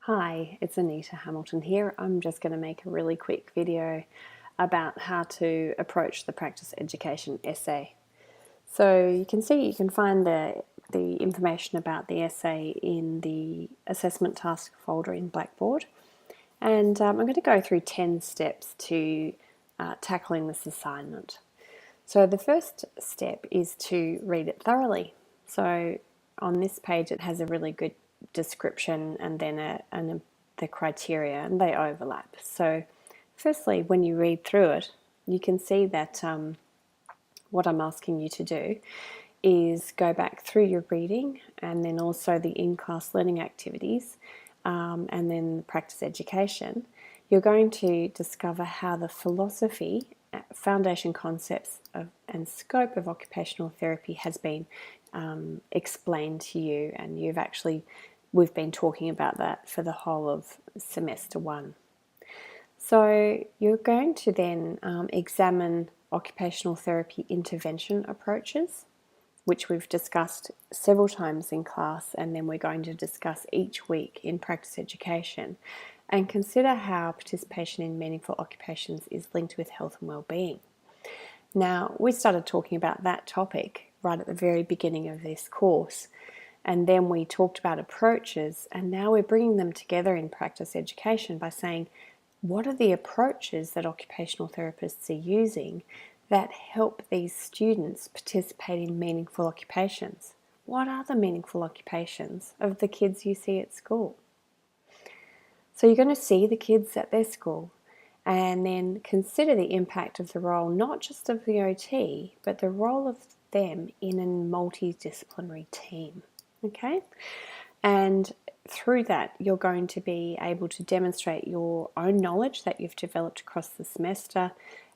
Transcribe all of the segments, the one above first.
Hi, it's Anita Hamilton here. I'm just going to make a really quick video about how to approach the practice education essay. So you can find the information about the essay in the assessment task folder in Blackboard. And I'm going to go through 10 steps to tackling this assignment. So the first step is to read it thoroughly. So on this page it has a really good description and then the criteria, and they overlap. So firstly, when you read through it, you can see that what I'm asking you to do is go back through your reading and then also the in-class learning activities and then the practice education. You're going to discover how the philosophy, foundation concepts and scope of occupational therapy has been explained to you, and we've been talking about that for the whole of semester 1. So you're going to then examine occupational therapy intervention approaches, which we've discussed several times in class, and then we're going to discuss each week in practice education, and consider how participation in meaningful occupations is linked with health and well-being. Now, we started talking about that topic right at the very beginning of this course, and then we talked about approaches, and now we're bringing them together in practice education by saying, what are the approaches that occupational therapists are using that help these students participate in meaningful occupations? What are the meaningful occupations of the kids you see at school? So you're going to see the kids at their school and then consider the impact of the role, not just of the OT, but the role of them in a multidisciplinary team. Okay? And through that, you're going to be able to demonstrate your own knowledge that you've developed across the semester,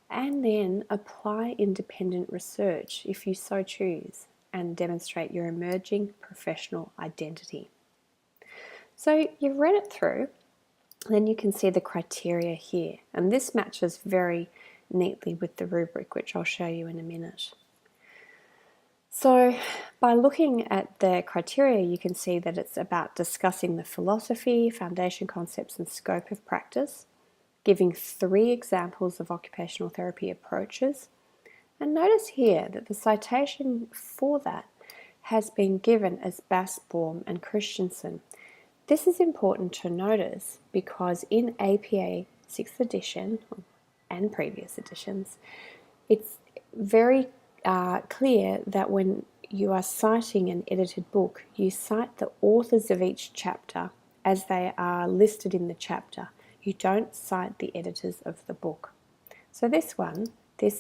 and then apply independent research if you so choose, and demonstrate your emerging professional identity. So you've read it through, then you can see the criteria here, and this matches very neatly with the rubric, which I'll show you in a minute. So by looking at the criteria, you can see that it's about discussing the philosophy, foundation concepts and scope of practice, giving 3 examples of occupational therapy approaches. And notice here that the citation for that has been given as Basbaum and Christensen. This is important to notice because in APA 6th edition and previous editions, it's very clear that when you are citing an edited book, you cite the authors of each chapter as they are listed in the chapter. You don't cite the editors of the book. So this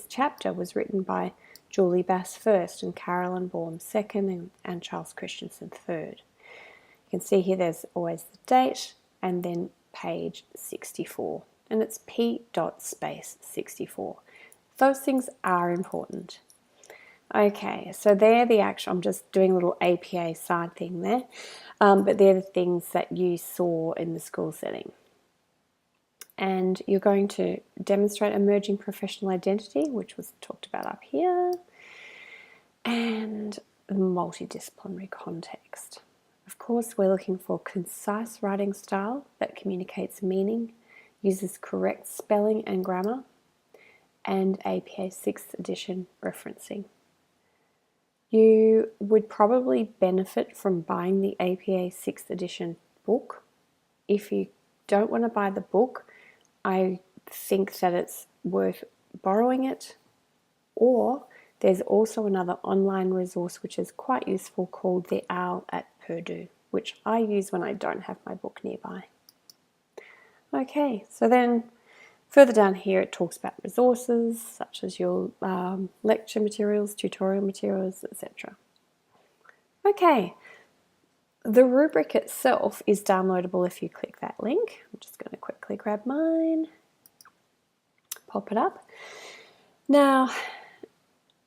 chapter was written by Julie Bass first and Carolyn Baum second and Charles Christensen third. You can see here there's always the date and then page 64, and it's P.64. Those things are important. Okay, so they're the actual, I'm just doing a little APA side thing there, but they're the things that you saw in the school setting. And you're going to demonstrate emerging professional identity, which was talked about up here, and the multidisciplinary context. Of course, we're looking for concise writing style that communicates meaning, uses correct spelling and grammar, and APA 6th edition referencing. You would probably benefit from buying the APA 6th edition book. If you don't want to buy the book, I think that it's worth borrowing it, or there's also another online resource which is quite useful called The Owl at Purdue, which I use when I don't have my book nearby. Okay, so then further down here it talks about resources such as your lecture materials, tutorial materials, etc. Okay, the rubric itself is downloadable if you click that link. I'm just going to quickly grab mine, pop it up. Now,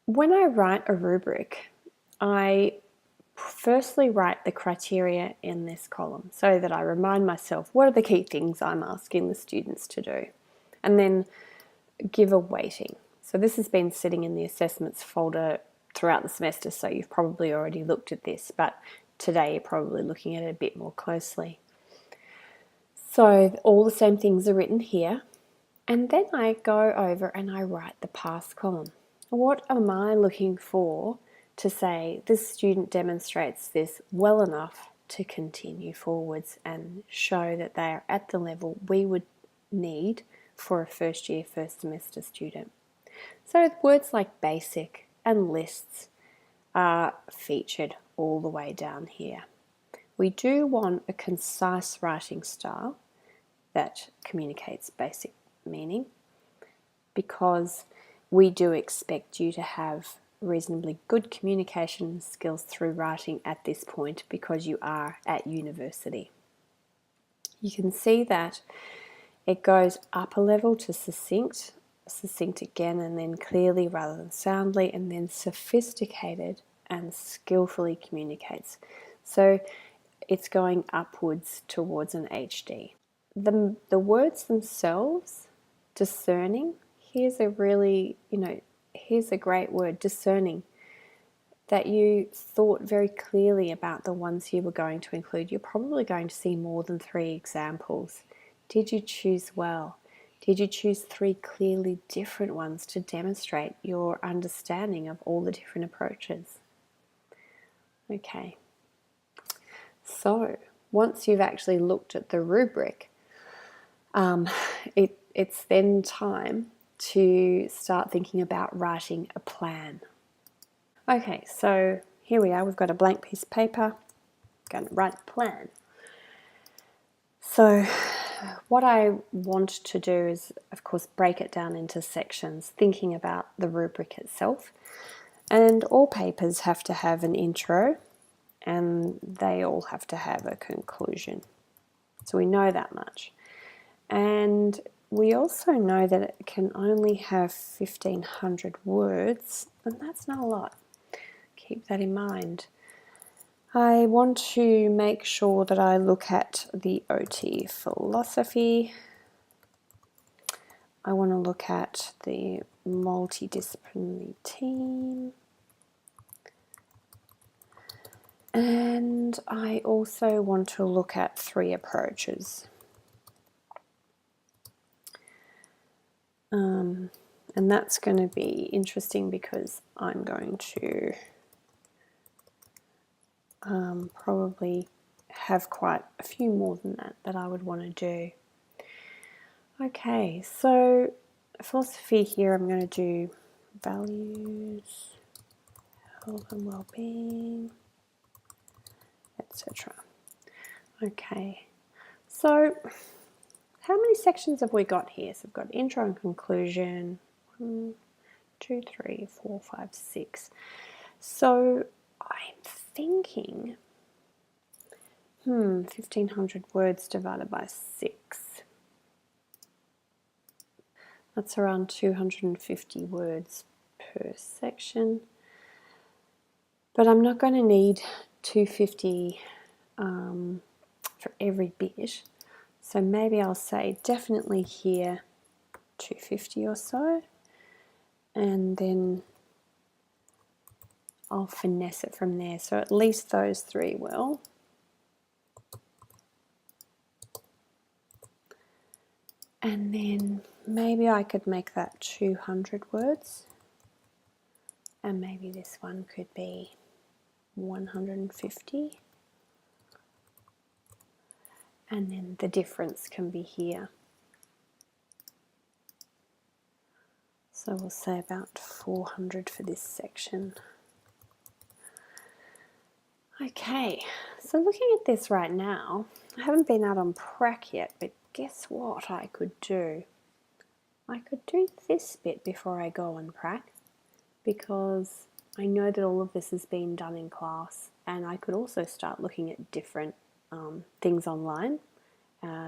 when I write a rubric, I firstly write the criteria in this column so that I remind myself what are the key things I'm asking the students to do, and then give a weighting. So this has been sitting in the assessments folder throughout the semester, so you've probably already looked at this, but today you're probably looking at it a bit more closely. So all the same things are written here. And then I go over and I write the past column. What am I looking for to say this student demonstrates this well enough to continue forwards and show that they are at the level we would need for a first year, first semester student. So words like basic and lists are featured all the way down here. We do want a concise writing style that communicates basic meaning, because we do expect you to have reasonably good communication skills through writing at this point because you are at university. You can see that it goes up a level to succinct, succinct again, and then clearly rather than soundly, and then sophisticated and skillfully communicates. So it's going upwards towards an HD. The words themselves, discerning, here's a really, here's a great word, discerning, that you thought very clearly about the ones you were going to include. You're probably going to see more than 3 examples. Did you choose well? Did you choose 3 clearly different ones to demonstrate your understanding of all the different approaches? Okay. So once you've actually looked at the rubric, it's then time to start thinking about writing a plan. Okay, so here we are. We've got a blank piece of paper. I'm going to write a plan. So what I want to do is, of course, break it down into sections, thinking about the rubric itself. And all papers have to have an intro, and they all have to have a conclusion. So we know that much. And we also know that it can only have 1,500 words, and that's not a lot. Keep that in mind. I want to make sure that I look at the OT philosophy. I want to look at the multidisciplinary team. And I also want to look at 3 approaches. And that's going to be interesting because I'm going to probably have quite a few more than that I would want to do. Okay, so philosophy here, I'm going to do values, health and well-being, etc. Okay, so how many sections have we got here? So we've got intro and conclusion, 1, 2, 3, 4, 5, 6. So I'm thinking, 1,500 words divided by 6. That's around 250 words per section. But I'm not going to need 250 for every bit. So maybe I'll say definitely here 250 or so. And then I'll finesse it from there. So at least those 3 will. And then maybe I could make that 200 words. And maybe this one could be 150. And then the difference can be here. So we'll say about 400 for this section. Okay, so looking at this right now, I haven't been out on prac yet, but guess what I could do? I could do this bit before I go on prac, because I know that all of this has been done in class, and I could also start looking at different things online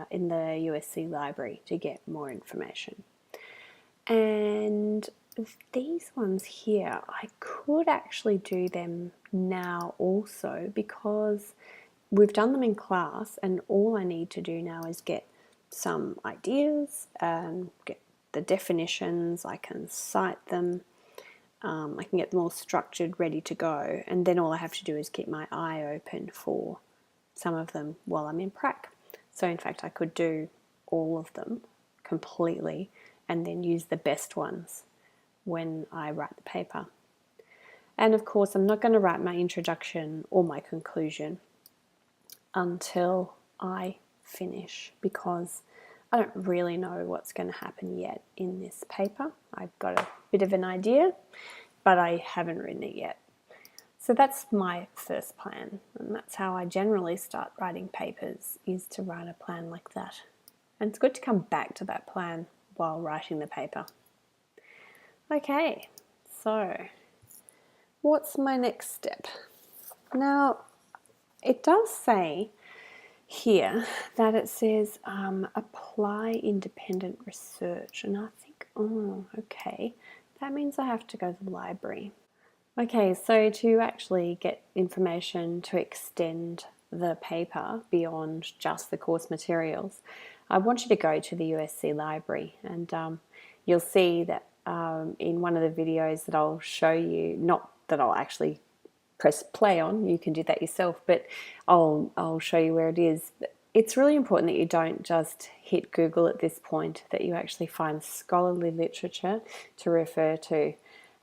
in the USC library to get more information. And these ones here, I could actually do them now also, because we've done them in class, and all I need to do now is get some ideas and get the definitions. I can cite them. I can get them all structured, ready to go, and then all I have to do is keep my eye open for some of them while I'm in prac. So in fact, I could do all of them completely and then use the best ones when I write the paper. And of course, I'm not going to write my introduction or my conclusion until I finish, because I don't really know what's going to happen yet in this paper. I've got a bit of an idea, but I haven't written it yet. So that's my first plan, and that's how I generally start writing papers, is to write a plan like that. And it's good to come back to that plan while writing the paper. Okay, so what's my next step? Now, it does say here that it says apply independent research, and I think, oh, okay, that means I have to go to the library. Okay, so to actually get information to extend the paper beyond just the course materials, I want you to go to the USC library, and you'll see that in one of the videos that I'll show you, not that I'll actually press play on, you can do that yourself, but I'll show you where it is. It's really important that you don't just hit Google at this point, that you actually find scholarly literature to refer to.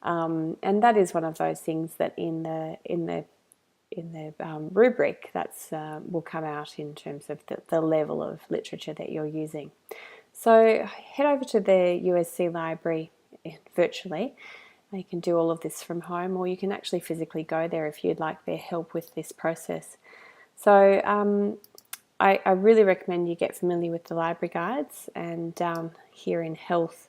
And that is one of those things that in the rubric that's will come out in terms of the level of literature that you're using. So head over to the USC library virtually. You can do all of this from home, or you can actually physically go there if you'd like their help with this process. So I really recommend you get familiar with the library guides, and down here in health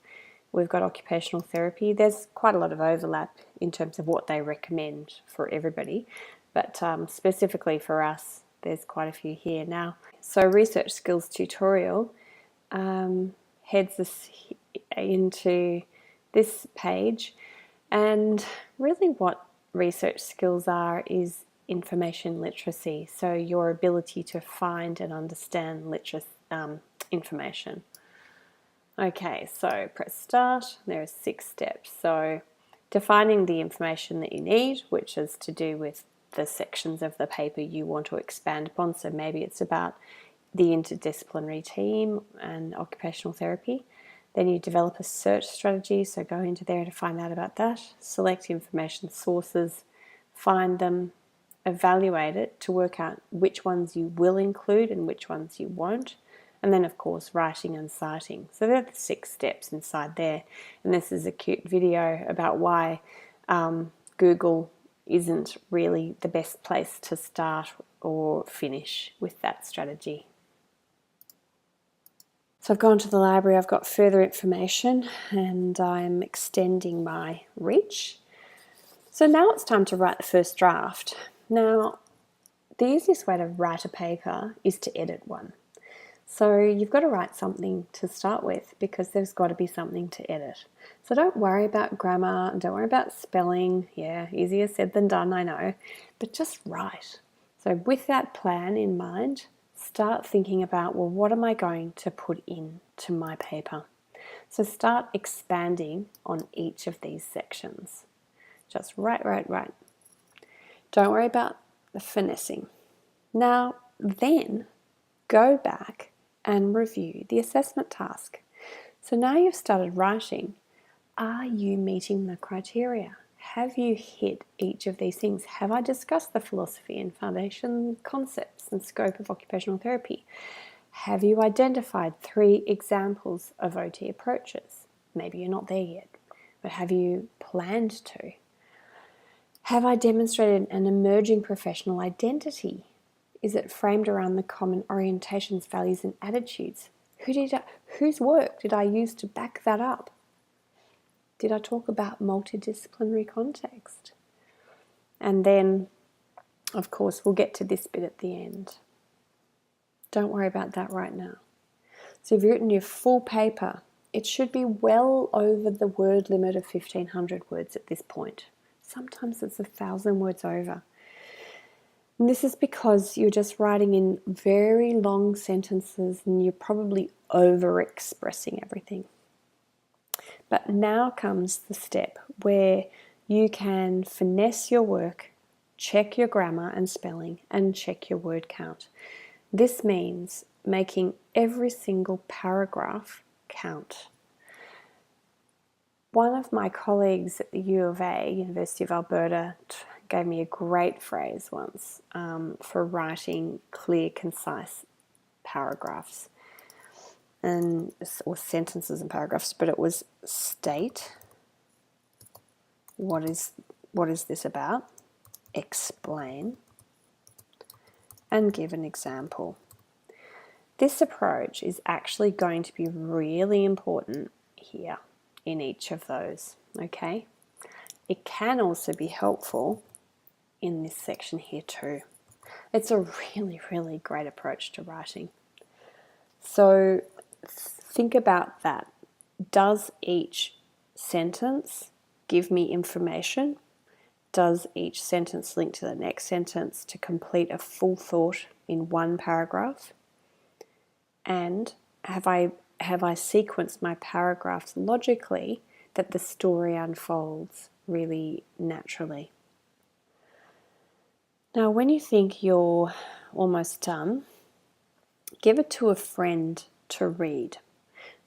we've got occupational therapy. There's quite a lot of overlap in terms of what they recommend for everybody, but specifically for us, there's quite a few here now. So research skills tutorial heads us into this page, and really what research skills are is information literacy, so your ability to find and understand information. Okay, so press start. There are 6 steps. So defining the information that you need, which is to do with the sections of the paper you want to expand upon. So maybe it's about the interdisciplinary team and occupational therapy. Then you develop a search strategy, so go into there to find out about that. Select information sources, find them, evaluate it to work out which ones you will include and which ones you won't. And then, of course, writing and citing. So there are the 6 steps inside there. And this is a cute video about why Google isn't really the best place to start or finish with that strategy. So I've gone to the library, I've got further information, and I'm extending my reach. So now it's time to write the first draft. Now, the easiest way to write a paper is to edit one. So you've got to write something to start with, because there's got to be something to edit. So don't worry about grammar, and don't worry about spelling. Yeah, easier said than done, I know. But just write. So with that plan in mind, start thinking about, well, what am I going to put into my paper? So start expanding on each of these sections. Just write. Don't worry about the finessing. Now, then, go back and review the assessment task. So now you've started writing, are you meeting the criteria? Have you hit each of these things? Have I discussed the philosophy and foundation concepts and scope of occupational therapy? Have you identified 3 examples of OT approaches? Maybe you're not there yet, but have you planned to? Have I demonstrated an emerging professional identity? Is it framed around the common orientations, values, and attitudes? Whose work did I use to back that up? Did I talk about multidisciplinary context? And then, of course, we'll get to this bit at the end. Don't worry about that right now. So if you've written your full paper, it should be well over the word limit of 1,500 words at this point. Sometimes it's 1,000 words over. And this is because you're just writing in very long sentences and you're probably over-expressing everything. But now comes the step where you can finesse your work, check your grammar and spelling, and check your word count. This means making every single paragraph count. One of my colleagues at the U of A, University of Alberta, gave me a great phrase once for writing clear, concise paragraphs or sentences and paragraphs, but it was state what is this about, explain, and give an example. This approach is actually going to be really important here in each of those, okay? It can also be helpful in this section here too. It's a really, really great approach to writing. So think about that. Does each sentence give me information? Does each sentence link to the next sentence to complete a full thought in one paragraph? And have I sequenced my paragraphs logically that the story unfolds really naturally? Now, when you think you're almost done, give it to a friend to read.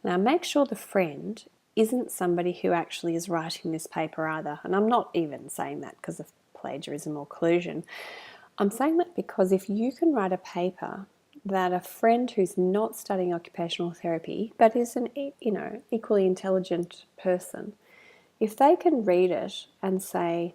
Now, make sure the friend isn't somebody who actually is writing this paper either. And I'm not even saying that because of plagiarism or collusion. I'm saying that because if you can write a paper that a friend who's not studying occupational therapy but is an equally intelligent person, if they can read it and say,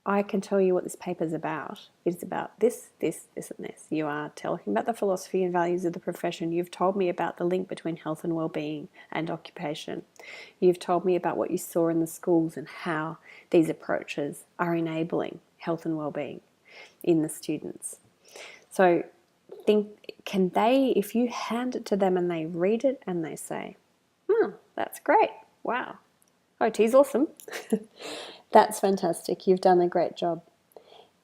I can tell you what this paper is about. It's about this, this, this, and this. You are talking about the philosophy and values of the profession. You've told me about the link between health and well-being and occupation. You've told me about what you saw in the schools and how these approaches are enabling health and well-being in the students. So can they, if you hand it to them and they read it and they say, that's great, wow, OT's awesome, that's fantastic, you've done a great job.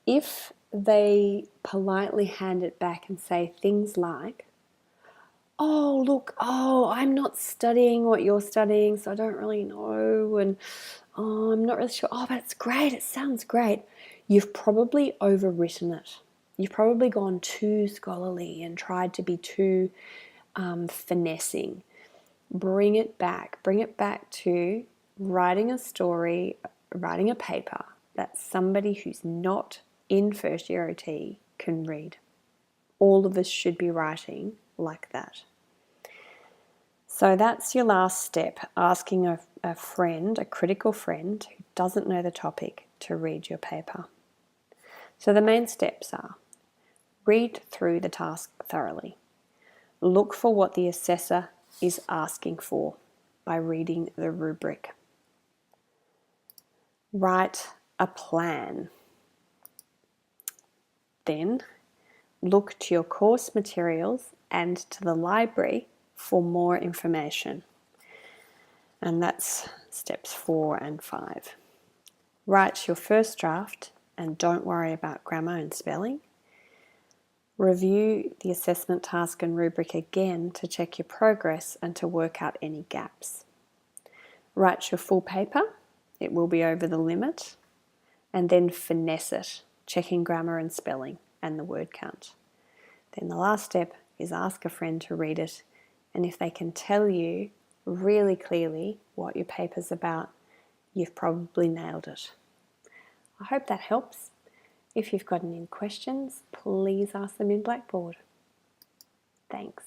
If they politely hand it back and say things like, I'm not studying what you're studying, so I don't really know, and I'm not really sure, but it's great, it sounds great, you've probably overwritten it. You've probably gone too scholarly and tried to be too finessing. Bring it back to writing a story, writing a paper that somebody who's not in first year OT can read. All of us should be writing like that. So that's your last step, asking a friend, a critical friend who doesn't know the topic, to read your paper. So the main steps are: read through the task thoroughly. Look for what the assessor is asking for by reading the rubric. Write a plan. Then look to your course materials and to the library for more information. And that's steps 4 and 5. Write your first draft and don't worry about grammar and spelling. Review the assessment task and rubric again to check your progress and to work out any gaps. Write your full paper, it will be over the limit, and then finesse it, checking grammar and spelling and the word count. Then the last step is ask a friend to read it, and if they can tell you really clearly what your paper's about, you've probably nailed it. I hope that helps. If you've got any questions, please ask them in Blackboard. Thanks.